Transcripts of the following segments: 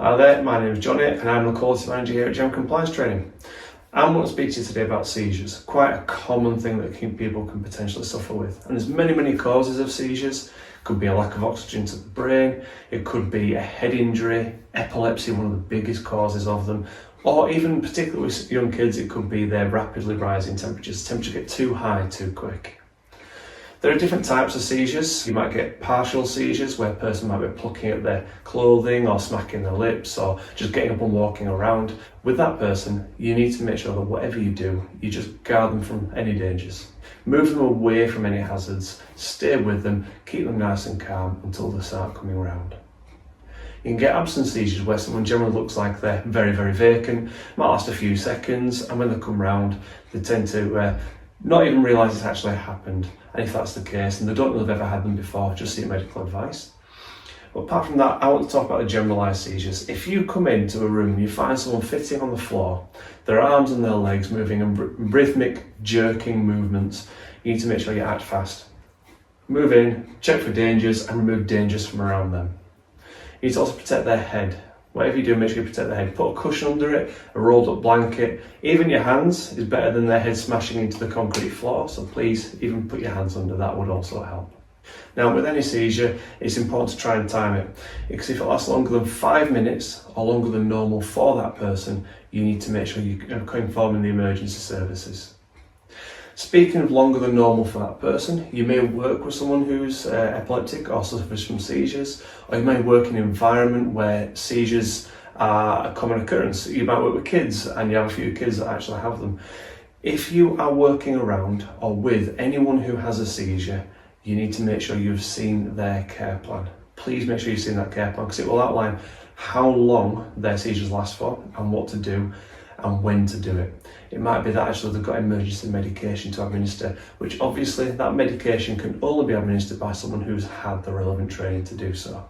Hi there, my name is Johnny and I'm the Quality Manager here at Gem Compliance Training. I'm going to speak to you today about seizures, quite a common thing that people can potentially suffer with. And there's many causes of seizures. It could be a lack of oxygen to the brain, it could be a head injury, epilepsy, one of the biggest causes of them, or even particularly with young kids, it could be their rapidly rising temperatures. Temperatures get too high too quick. There are different types of seizures. You might get partial seizures where a person might be plucking at their clothing or smacking their lips or just getting up and walking around. With that person, you need to make sure that whatever you do, you just guard them from any dangers. Move them away from any hazards, stay with them, keep them nice and calm until they start coming around. You can get absent seizures where someone generally looks like they're very vacant, might last a few seconds, and when they come round, they tend to not even realise it's actually happened. And if that's the case, and they don't know they've ever had them before, just seek medical advice. But apart from that, I want to talk about the generalised seizures. If you come into a room and you find someone sitting on the floor, their arms and their legs moving in rhythmic, jerking movements, you need to make sure you act fast. Move in, check for dangers, and remove dangers from around them. You need to also protect their head. Whatever you do, make sure you protect their head. Put a cushion under it, a rolled up blanket. Even your hands is better than their head smashing into the concrete floor, so please even put your hands under, that would also help. Now with any seizure, it's important to try and time it, because if it lasts longer than 5 minutes or longer than normal for that person, you need to make sure you're informing the emergency services. Speaking of longer than normal for that person, you may work with someone who's epileptic or suffers from seizures, or you may work in an environment where seizures are a common occurrence. You might work with kids and you have a few kids that actually have them. If you are working around or with anyone who has a seizure, you need to make sure you've seen their care plan. Please make sure you've seen that care plan, because it will outline how long their seizures last for and what to do and when to do it. It might be that actually they've got emergency medication to administer, which obviously that medication can only be administered by someone who's had the relevant training to do so.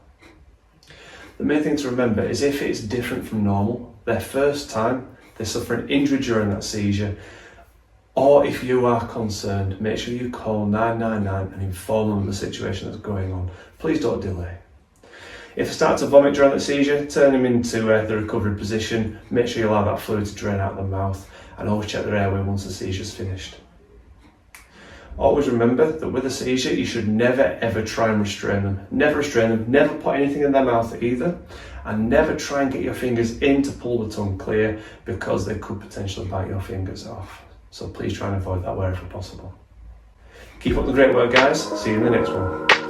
The main thing to remember is if it's different from normal, their first time, they suffer an injury during that seizure, or if you are concerned, make sure you call 999 and inform them of the situation that's going on. Please don't delay. If they start to vomit during the seizure, turn them into the recovery position. Make sure you allow that fluid to drain out of the mouth, and always check their airway once the seizure's finished. Always remember that with a seizure, you should never ever try and restrain them. Never restrain them, never put anything in their mouth either, and never try and get your fingers in to pull the tongue clear, because they could potentially bite your fingers off. So please try and avoid that wherever possible. Keep up the great work, guys. See you in the next one.